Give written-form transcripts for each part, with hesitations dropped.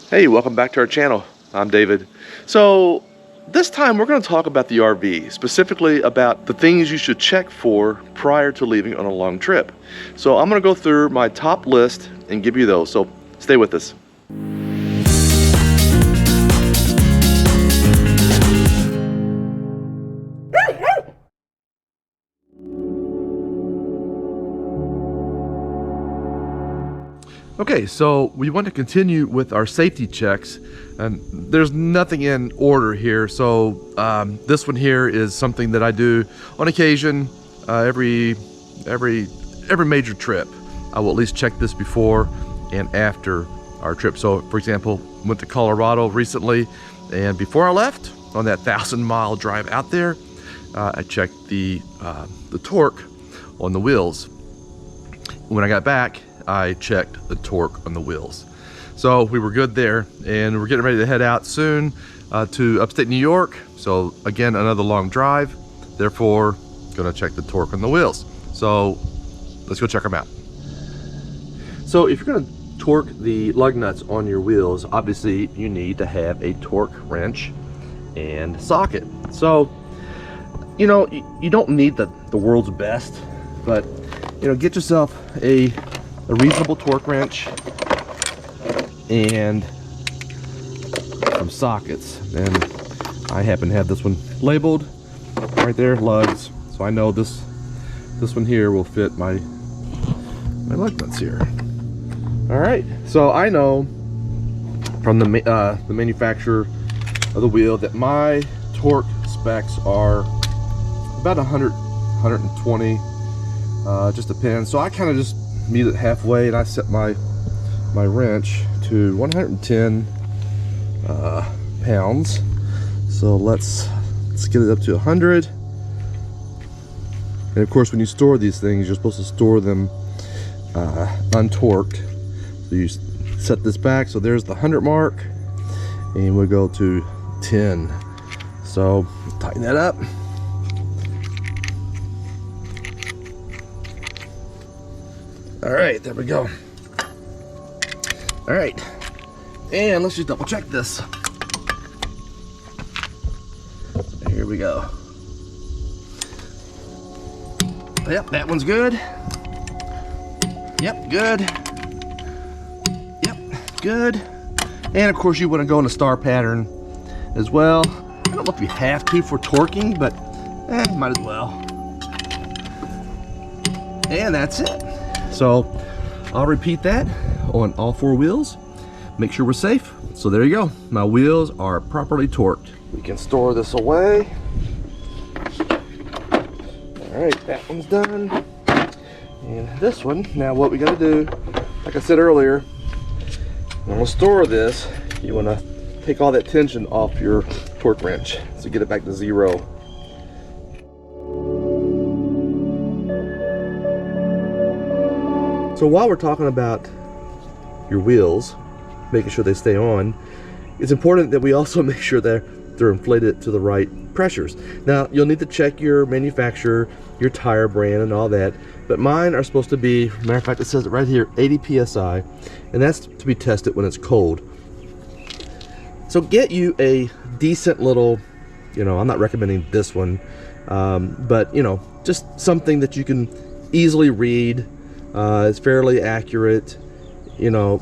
Hey, welcome back to our channel. I'm David. So this time we're going to talk about the RV, specifically about the things you should check for prior to leaving on a long trip. So I'm going to go through my top list and give you those, so stay with us. Okay, so we want to continue with our safety checks, and there's nothing in order here. So this one here is something that I do on occasion. Every major trip, I will at least check this before and after our trip. So, for example, went to Colorado recently, and before I left on that 1,000-mile drive out there, I checked the torque on the wheels. When I got back, I checked the torque on the wheels. So we were good there, and we're getting ready to head out soon to upstate New York. So again, another long drive, therefore gonna check the torque on the wheels. So let's go check them out. So if you're gonna torque the lug nuts on your wheels, obviously you need to have a torque wrench and socket. So, you know, you don't need the world's best, but you know, get yourself a reasonable torque wrench and some sockets. And I happen to have this one labeled right there, lugs, so I know this one here will fit my lug nuts here. All right, so I know from the manufacturer of the wheel that my torque specs are about 100, 120, just depends. So I kind of just meet it halfway, and I set my wrench to 110 pounds. So let's get it up to 100. And of course, when you store these things, you're supposed to store them untorqued. So you set this back, so there's the 100 mark, and we'll go to 10. So tighten that up. All right, there we go. All right, and let's just double check this. Here we go. Yep, that one's good. Yep, good. Yep, good. And of course you want to go in a star pattern as well. I don't know if you have to for torquing, but might as well. And that's it. So I'll repeat that on all 4 wheels. Make sure we're safe. So there you go. My wheels are properly torqued. We can store this away. All right, that one's done. And this one, now what we gotta do, like I said earlier, when we'll store this, you wanna take all that tension off your torque wrench. So get it back to 0. So while we're talking about your wheels, making sure they stay on, it's important that we also make sure that they're inflated to the right pressures. Now, you'll need to check your manufacturer, your tire brand, and all that, but mine are supposed to be, matter of fact, it says it right here, 80 psi, and that's to be tested when it's cold. So get you a decent little, you know, I'm not recommending this one, but you know, just something that you can easily read. It's fairly accurate, you know,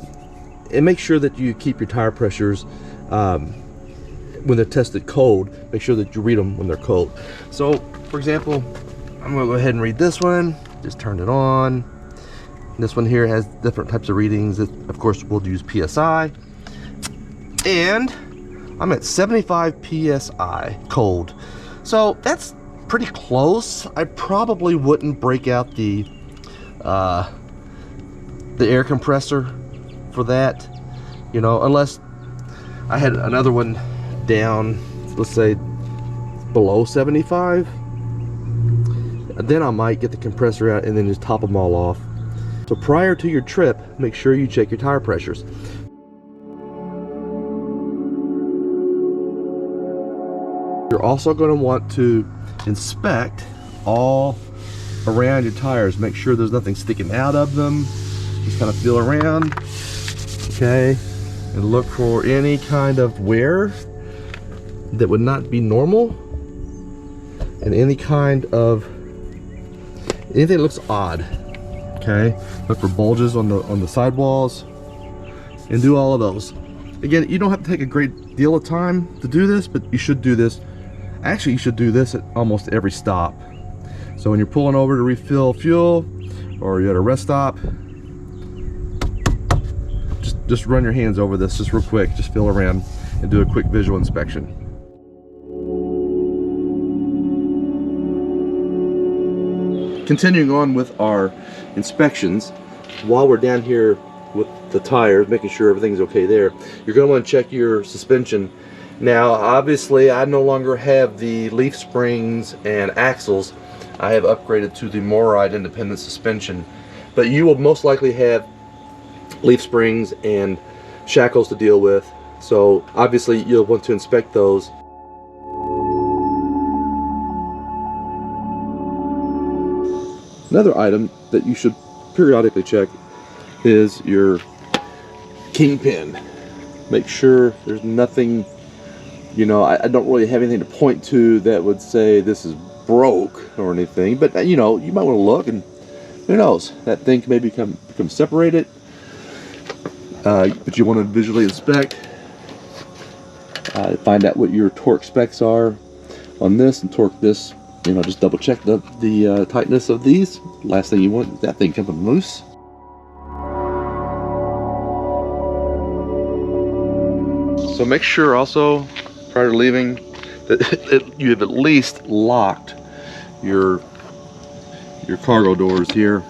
and make sure that you keep your tire pressures when they're tested cold. Make sure that you read them when they're cold. So, for example, I'm going to go ahead and read this one. Just turned it on. This one here has different types of readings. Of course, we'll use PSI. And I'm at 75 PSI cold. So that's pretty close. I probably wouldn't break out the air compressor for that, you know, unless I had another one down, let's say below 75, then I might get the compressor out and then just top them all off. So prior to your trip, make sure you check your tire pressures. You're also going to want to inspect all around your tires. Make sure there's nothing sticking out of them. Just kind of feel around. Okay, and look for any kind of wear that would not be normal, and any kind of anything that looks odd. Okay, look for bulges on the sidewalls and do all of those. Again, you don't have to take a great deal of time to do this, but you should do this. Actually, you should do this at almost every stop. So when you're pulling over to refill fuel, or you're at a rest stop, just run your hands over this just real quick. Just feel around and do a quick visual inspection. Continuing on with our inspections, while we're down here with the tires, making sure everything's okay there, you're going to want to check your suspension. Now, obviously, I no longer have the leaf springs and axles. I have upgraded to the MORryde independent suspension, but you will most likely have leaf springs and shackles to deal with, so obviously you'll want to inspect those. Another item that you should periodically check is your Kingpin. Make sure there's nothing, you know, I don't really have anything to point to that would say this is broke or anything, but you know, you might want to look, and who knows, that thing can maybe become separated. But you want to visually inspect, find out what your torque specs are on this, and torque this. You know, just double check the tightness of these. Last thing you want is that thing coming loose. So make sure also, prior to leaving, that you have at least locked your cargo doors here.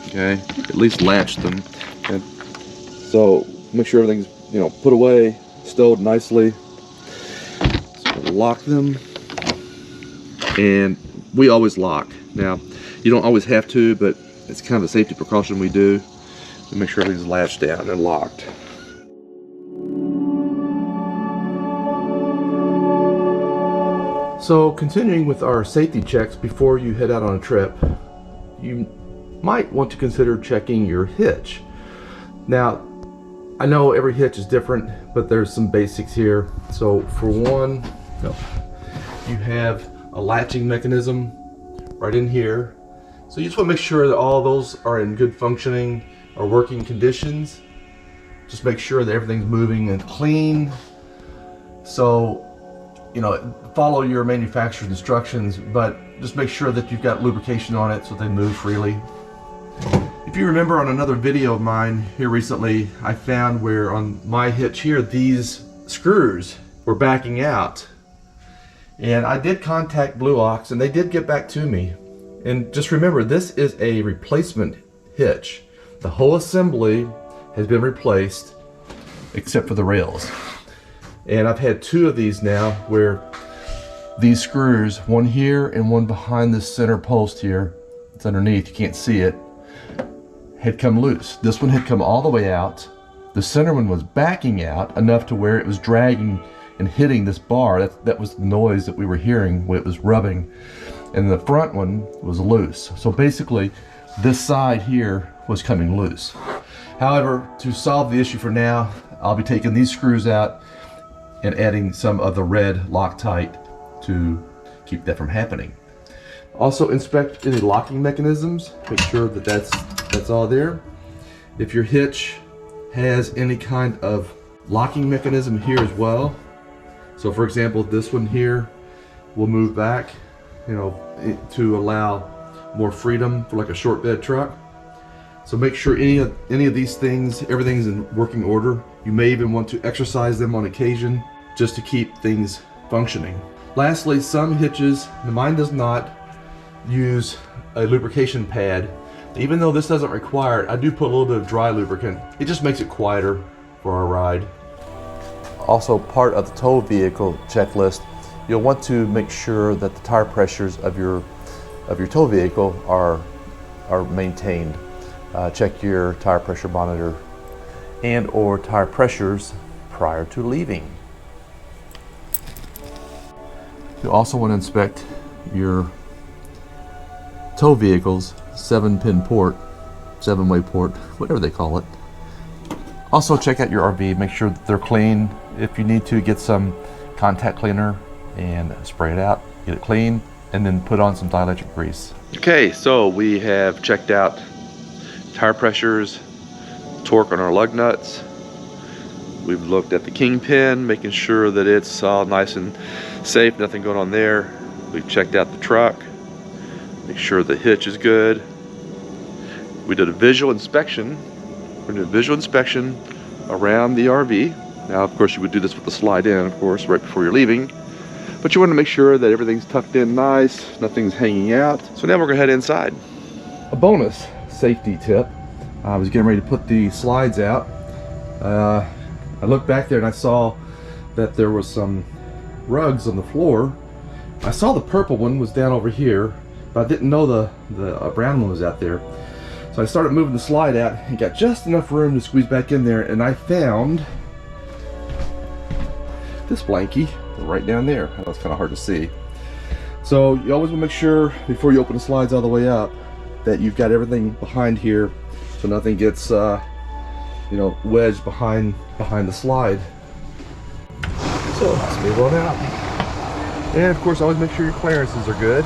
Okay, at least latched them. And so make sure everything's, you know, put away, stowed nicely. So lock them. And we always lock. Now, you don't always have to, but it's kind of a safety precaution we do to make sure everything's latched down and locked. So, continuing with our safety checks before you head out on a trip, you might want to consider checking your hitch. Now, I know every hitch is different, but there's some basics here. So, for one, you have a latching mechanism right in here, so you just want to make sure that all those are in good functioning or working conditions. Just make sure that everything's moving and clean. So, you know, follow your manufacturer's instructions, but just make sure that you've got lubrication on it so they move freely. If you remember on another video of mine here recently, I found where on my hitch here, these screws were backing out. And I did contact Blue Ox, and they did get back to me. And just remember, this is a replacement hitch. The whole assembly has been replaced except for the rails. And I've had two of these now where these screws, one here and one behind this center post here, it's underneath, you can't see it, had come loose. This one had come all the way out. The center one was backing out enough to where it was dragging and hitting this bar. That was the noise that we were hearing when it was rubbing. And the front one was loose. So basically, this side here was coming loose. However, to solve the issue for now, I'll be taking these screws out and adding some of the red Loctite to keep that from happening. Also, inspect any locking mechanisms. Make sure that that's all there. If your hitch has any kind of locking mechanism here as well, so for example, this one here will move back, you know, to allow more freedom for like a short bed truck. So make sure any of these things, everything's in working order. You may even want to exercise them on occasion just to keep things functioning. Lastly, some hitches, mine does not use a lubrication pad. Even though this doesn't require it, I do put a little bit of dry lubricant. It just makes it quieter for our ride. Also, part of the tow vehicle checklist, you'll want to make sure that the tire pressures of your tow vehicle are maintained. Check your tire pressure monitor and or tire pressures prior to leaving. You also want to inspect your tow vehicle's 7-pin port, 7-way port, whatever they call it. Also check out your RV, make sure that they're clean. If you need to, get some contact cleaner and spray it out, get it clean, and then put on some dielectric grease. Okay, so we have checked out tire pressures, torque on our lug nuts. We've looked at the Kingpin, making sure that it's all nice and safe, nothing going on there. We've checked out the truck, make sure the hitch is good. We did a visual inspection. We're doing a visual inspection around the RV. Now, of course, you would do this with the slide in, of course, right before you're leaving. But you want to make sure that everything's tucked in nice, nothing's hanging out. So now we're gonna head inside. A bonus safety tip. I was getting ready to put the slides out. I looked back there and I saw that there was some rugs on the floor. I saw the purple one was down over here, but I didn't know the brown one was out there. So I started moving the slide out and got just enough room to squeeze back in there, and I found this blankie right down there. That's kind of hard to see. So you always want to make sure before you open the slides all the way up that you've got everything behind here so nothing gets you know, wedged behind the slide. So let's move on out. And of course, always make sure your clearances are good.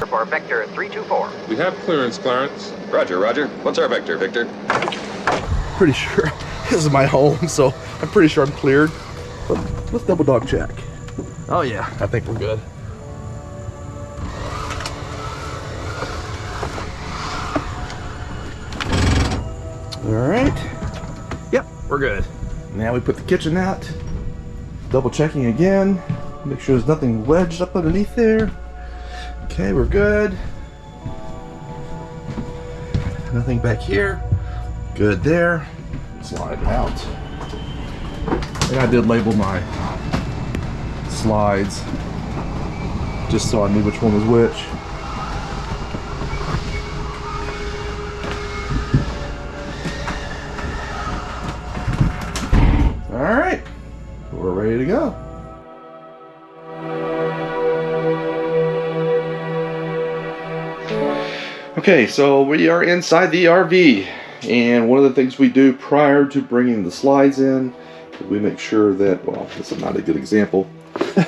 For Vector 324. We have clearance, Clarence. Roger, Roger. What's our vector, Victor? Pretty sure this is my home, so I'm pretty sure I'm cleared. But let's double dog check. Oh yeah, I think we're good. All right. Yep, we're good. Now we put the kitchen out. Double checking again. Make sure there's nothing wedged up underneath there. Okay, we're good. Nothing back here. Good there. Slide out. And I did label my slides just so I knew which one was which. All right, we're ready to go. Okay, so we are inside the RV, and one of the things we do prior to bringing the slides in, we make sure that, well, this is not a good example,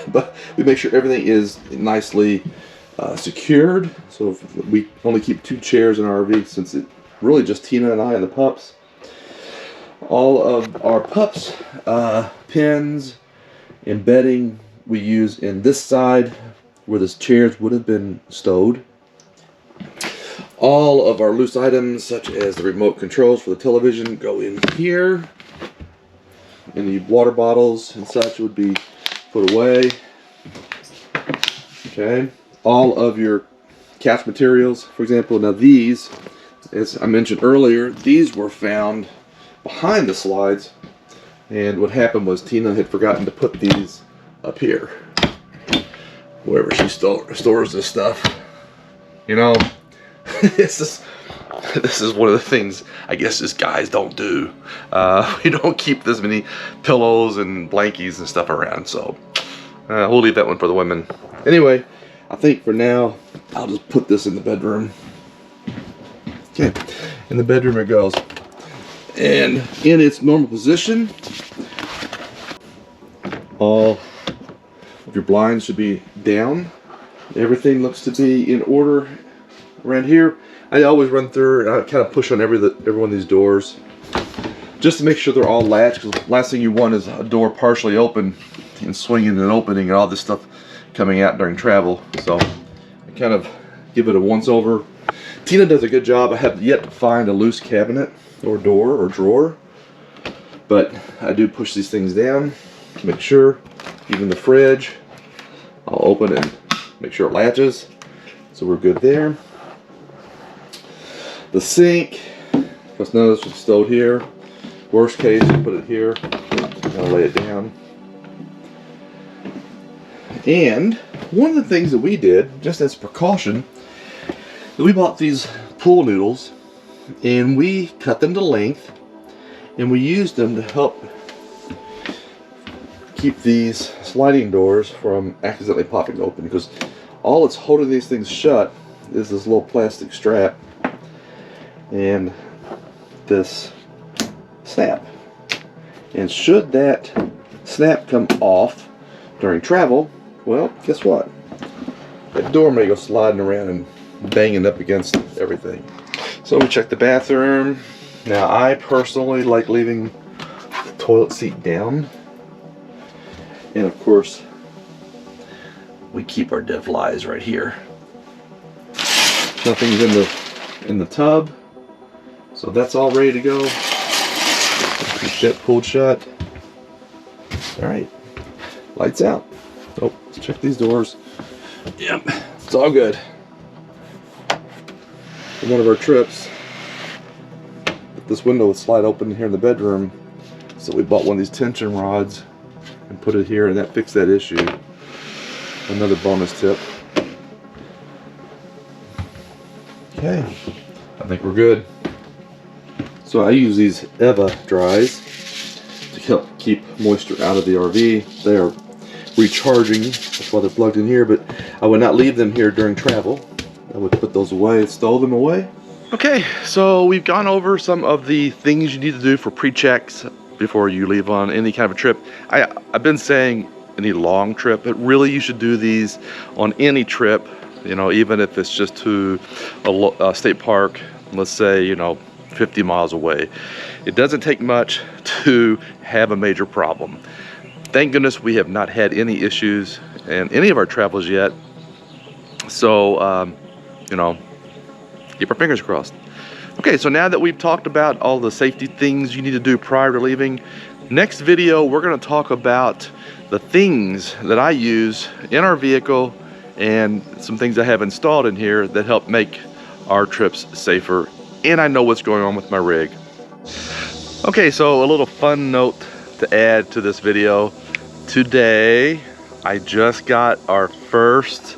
but we make sure everything is nicely secured. So we only keep 2 chairs in our RV since it's really just Tina and I and the pups. All of our pups, pins, and bedding we use in this side where the chairs would have been stowed. All of our loose items, such as the remote controls for the television, go in here. And the water bottles and such would be put away. Okay. All of your couch materials, for example. Now these, as I mentioned earlier, these were found behind the slides. And what happened was Tina had forgotten to put these up here. Wherever she stores this stuff. You know, this is one of the things I guess just guys don't do. We don't keep this many pillows and blankies and stuff around, so we'll leave that one for the women. Anyway, I think for now I'll just put this in the bedroom. Okay, in the bedroom it goes, and in its normal position, all of your blinds should be down. Everything looks to be in order around here. I always run through and I kind of push on every one of these doors just to make sure they're all latched, because the last thing you want is a door partially open and swinging and opening and all this stuff coming out during travel. So I kind of give it a once over. Tina does a good job. I have yet to find a loose cabinet or door or drawer, but I do push these things down to make sure. Even the fridge, I'll open and make sure it latches, so we're good there. The sink, because none of this was stowed here. Worst case, you put it here. I'll lay it down. And one of the things that we did, just as a precaution, we bought these pool noodles and we cut them to length and we used them to help keep these sliding doors from accidentally popping open, because all that's holding these things shut is this little plastic strap and this snap. And should that snap come off during travel, well, guess what? That door may go sliding around and banging up against everything. So we check the bathroom. Now I personally like leaving the toilet seat down. And of course, we keep our dev lies right here. Nothing's in the tub, so that's all ready to go. Jet pulled shut. All right, lights out. Oh, let's check these doors. Yep, it's all good. On one of our trips, this window would slide open here in the bedroom, so we bought one of these tension rods and put it here, and that fixed that issue. Another bonus tip. Okay, I think we're good. So I use these Eva dries to help keep moisture out of the RV. They are recharging, that's why they're plugged in here, but I would not leave them here during travel. I would put those away, stow them away. Okay, so we've gone over some of the things you need to do for pre-checks before you leave on any kind of a trip. I've been saying any long trip, but really you should do these on any trip, you know, even if it's just to a state park, let's say, you know, 50 miles away. It doesn't take much to have a major problem. Thank goodness we have not had any issues in any of our travels yet. So, you know, keep our fingers crossed. Okay, so now that we've talked about all the safety things you need to do prior to leaving, next video we're going to talk about the things that I use in our vehicle and some things I have installed in here that help make our trips safer, and I know what's going on with my rig. Okay, so a little fun note to add to this video. Today I just got our first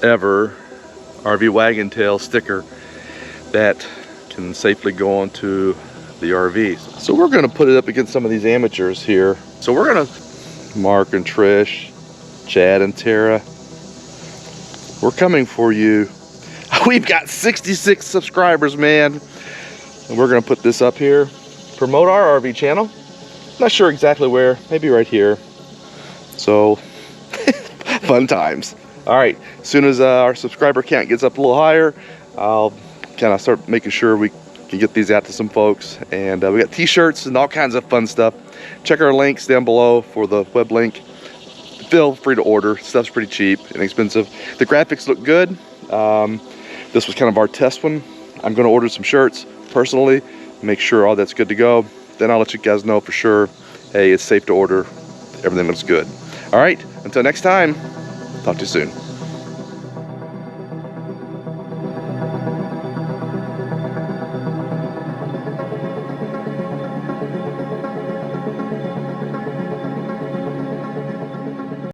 ever RV Wagon Tail sticker that can safely go onto the RV. So we're gonna put it up against some of these amateurs here. So we're gonna, Mark and Trish, Chad and Tara, we're coming for you. We've got 66 subscribers, man. And we're gonna put this up here, promote our RV channel. Not sure exactly where, maybe right here. So, fun times. All right, as soon as our subscriber count gets up a little higher, I'll kind of start making sure we can get these out to some folks. And we got t-shirts and all kinds of fun stuff. Check our links down below for the web link. Feel free to order. Stuff's pretty cheap, inexpensive. The graphics look good. This was kind of our test one. I'm gonna order some shirts personally, make sure all that's good to go. Then I'll let you guys know for sure, hey, it's safe to order. Everything looks good. All right, until next time, talk to you soon.